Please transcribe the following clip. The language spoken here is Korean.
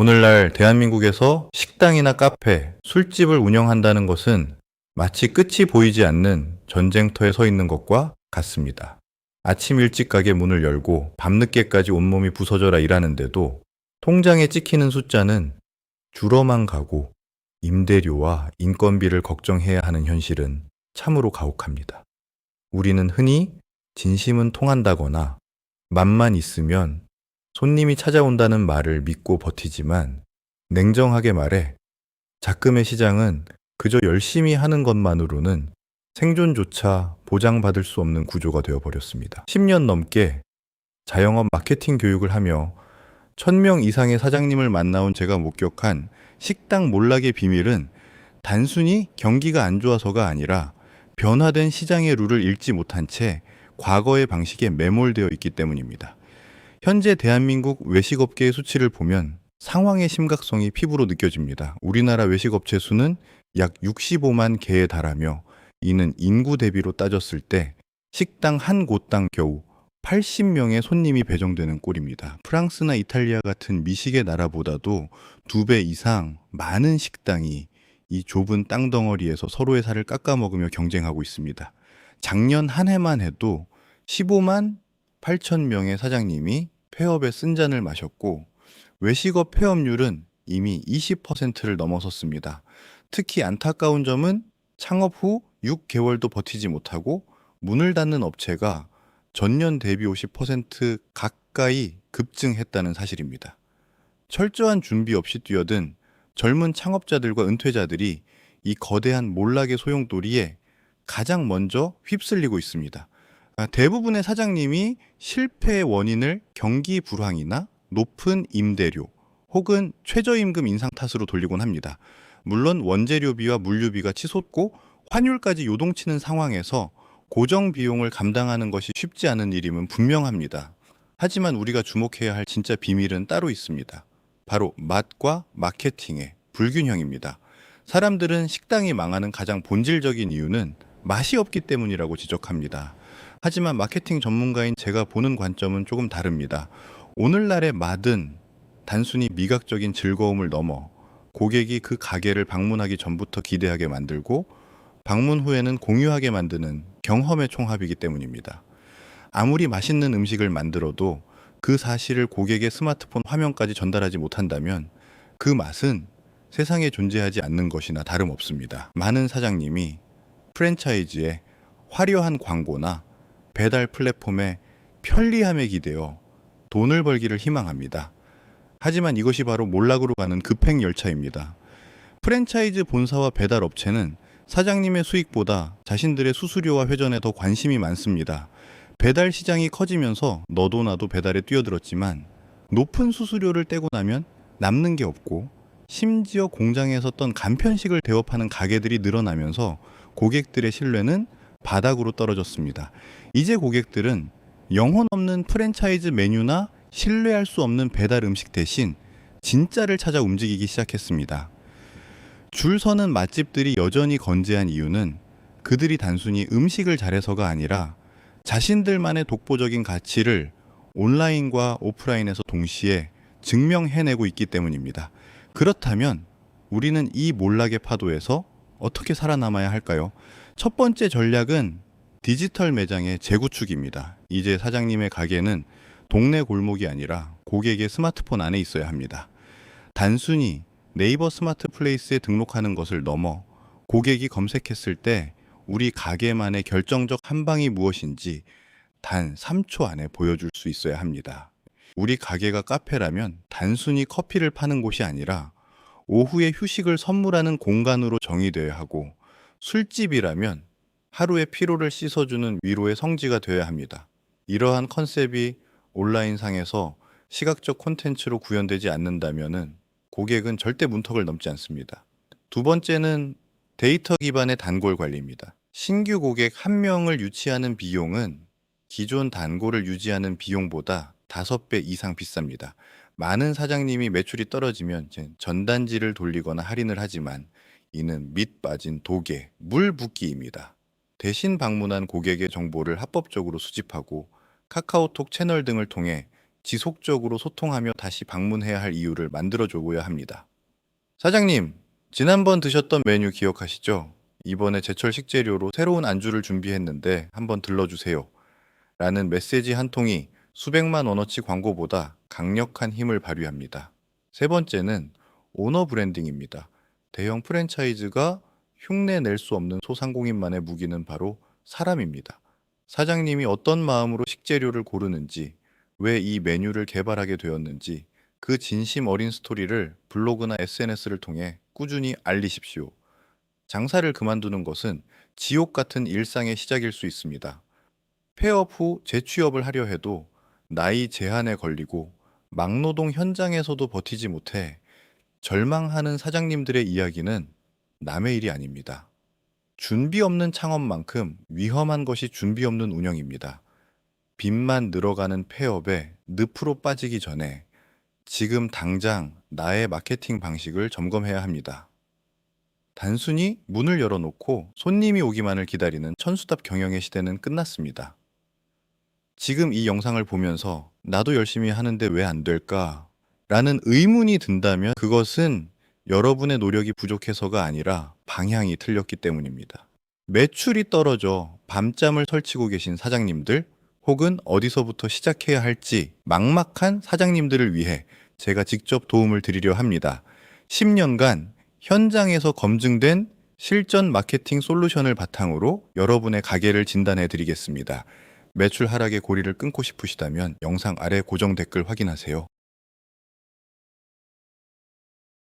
오늘날 대한민국에서 식당이나 카페, 술집을 운영한다는 것은 마치 끝이 보이지 않는 전쟁터에 서 있는 것과 같습니다. 아침 일찍 가게 문을 열고 밤늦게까지 온몸이 부서져라 일하는데도 통장에 찍히는 숫자는 줄어만 가고 임대료와 인건비를 걱정해야 하는 현실은 참으로 가혹합니다. 우리는 흔히 진심은 통한다거나 맘만 있으면 손님이 찾아온다는 말을 믿고 버티지만 냉정하게 말해 작금의 시장은 그저 열심히 하는 것만으로는 생존조차 보장받을 수 없는 구조가 되어버렸습니다. 10년 넘게 자영업 마케팅 교육을 하며 1000명 이상의 사장님을 만나온 제가 목격한 식당 몰락의 비밀은 단순히 경기가 안 좋아서가 아니라 변화된 시장의 룰을 읽지 못한 채 과거의 방식에 매몰되어 있기 때문입니다. 현재 대한민국 외식업계의 수치를 보면 상황의 심각성이 피부로 느껴집니다. 우리나라 외식업체 수는 약 65만 개에 달하며 이는 인구 대비로 따졌을 때 식당 한 곳당 겨우 80명의 손님이 배정되는 꼴입니다. 프랑스나 이탈리아 같은 미식의 나라보다도 2배 이상 많은 식당이 이 좁은 땅덩어리에서 서로의 살을 깎아먹으며 경쟁하고 있습니다. 작년 한 해만 해도 15만 8천 명의 사장님이 폐업에 쓴 잔을 마셨고 외식업 폐업률은 이미 20%를 넘어섰습니다. 특히 안타까운 점은 창업 후 6개월도 버티지 못하고 문을 닫는 업체가 전년 대비 50% 가까이 급증했다는 사실입니다. 철저한 준비 없이 뛰어든 젊은 창업자들과 은퇴자들이 이 거대한 몰락의 소용돌이에 가장 먼저 휩쓸리고 있습니다. 대부분의 사장님이 실패의 원인을 경기 불황이나 높은 임대료 혹은 최저임금 인상 탓으로 돌리곤 합니다. 물론 원재료비와 물류비가 치솟고 환율까지 요동치는 상황에서 고정 비용을 감당하는 것이 쉽지 않은 일임은 분명합니다. 하지만 우리가 주목해야 할 진짜 비밀은 따로 있습니다. 바로 맛과 마케팅의 불균형입니다. 사람들은 식당이 망하는 가장 본질적인 이유는 맛이 없기 때문이라고 지적합니다. 하지만 마케팅 전문가인 제가 보는 관점은 조금 다릅니다. 오늘날의 맛은 단순히 미각적인 즐거움을 넘어 고객이 그 가게를 방문하기 전부터 기대하게 만들고 방문 후에는 공유하게 만드는 경험의 총합이기 때문입니다. 아무리 맛있는 음식을 만들어도 그 사실을 고객의 스마트폰 화면까지 전달하지 못한다면 그 맛은 세상에 존재하지 않는 것이나 다름없습니다. 많은 사장님이 프랜차이즈에 화려한 광고나 배달 플랫폼의 편리함에 기대어 돈을 벌기를 희망합니다. 하지만 이것이 바로 몰락으로 가는 급행열차입니다. 프랜차이즈 본사와 배달 업체는 사장님의 수익보다 자신들의 수수료와 회전에 더 관심이 많습니다. 배달 시장이 커지면서 너도 나도 배달에 뛰어들었지만 높은 수수료를 떼고 나면 남는 게 없고 심지어 공장에서 떤 간편식을 대업하는 가게들이 늘어나면서 고객들의 신뢰는 바닥으로 떨어졌습니다. 이제 고객들은 영혼 없는 프랜차이즈 메뉴나 신뢰할 수 없는 배달 음식 대신 진짜를 찾아 움직이기 시작했습니다. 줄 서는 맛집들이 여전히 건재한 이유는 그들이 단순히 음식을 잘해서가 아니라 자신들만의 독보적인 가치를 온라인과 오프라인에서 동시에 증명해내고 있기 때문입니다. 그렇다면 우리는 이 몰락의 파도에서 어떻게 살아남아야 할까요? 첫 번째 전략은 디지털 매장의 재구축입니다. 이제 사장님의 가게는 동네 골목이 아니라 고객의 스마트폰 안에 있어야 합니다. 단순히 네이버 스마트 플레이스에 등록하는 것을 넘어 고객이 검색했을 때 우리 가게만의 결정적 한방이 무엇인지 단 3초 안에 보여줄 수 있어야 합니다. 우리 가게가 카페라면 단순히 커피를 파는 곳이 아니라 오후에 휴식을 선물하는 공간으로 정의되어야 하고, 술집이라면 하루의 피로를 씻어주는 위로의 성지가 되어야 합니다. 이러한 컨셉이 온라인상에서 시각적 콘텐츠로 구현되지 않는다면 고객은 절대 문턱을 넘지 않습니다. 두 번째는 데이터 기반의 단골 관리입니다. 신규 고객 한 명을 유치하는 비용은 기존 단골을 유지하는 비용보다 5배 이상 비쌉니다. 많은 사장님이 매출이 떨어지면 전단지를 돌리거나 할인을 하지만 이는 밑 빠진 독에 물 붓기입니다. 대신 방문한 고객의 정보를 합법적으로 수집하고 카카오톡 채널 등을 통해 지속적으로 소통하며 다시 방문해야 할 이유를 만들어줘야 합니다. 사장님, 지난번 드셨던 메뉴 기억하시죠? 이번에 제철 식재료로 새로운 안주를 준비했는데 한번 들러주세요. 라는 메시지 한 통이 수백만 원어치 광고보다 강력한 힘을 발휘합니다. 세 번째는 오너 브랜딩입니다. 대형 프랜차이즈가 흉내 낼 수 없는 소상공인만의 무기는 바로 사람입니다. 사장님이 어떤 마음으로 식재료를 고르는지, 왜 이 메뉴를 개발하게 되었는지, 그 진심 어린 스토리를 블로그나 SNS를 통해 꾸준히 알리십시오. 장사를 그만두는 것은 지옥 같은 일상의 시작일 수 있습니다. 폐업 후 재취업을 하려 해도 나이 제한에 걸리고 막노동 현장에서도 버티지 못해 절망하는 사장님들의 이야기는 남의 일이 아닙니다. 준비 없는 창업만큼 위험한 것이 준비 없는 운영입니다. 빚만 늘어가는 폐업에 늪으로 빠지기 전에 지금 당장 나의 마케팅 방식을 점검해야 합니다. 단순히 문을 열어놓고 손님이 오기만을 기다리는 천수답 경영의 시대는 끝났습니다. 지금 이 영상을 보면서 나도 열심히 하는데 왜 안 될까? 라는 의문이 든다면 그것은 여러분의 노력이 부족해서가 아니라 방향이 틀렸기 때문입니다. 매출이 떨어져 밤잠을 설치고 계신 사장님들 혹은 어디서부터 시작해야 할지 막막한 사장님들을 위해 제가 직접 도움을 드리려 합니다. 10년간 현장에서 검증된 실전 마케팅 솔루션을 바탕으로 여러분의 가게를 진단해 드리겠습니다. 매출 하락의 고리를 끊고 싶으시다면 영상 아래 고정 댓글 확인하세요.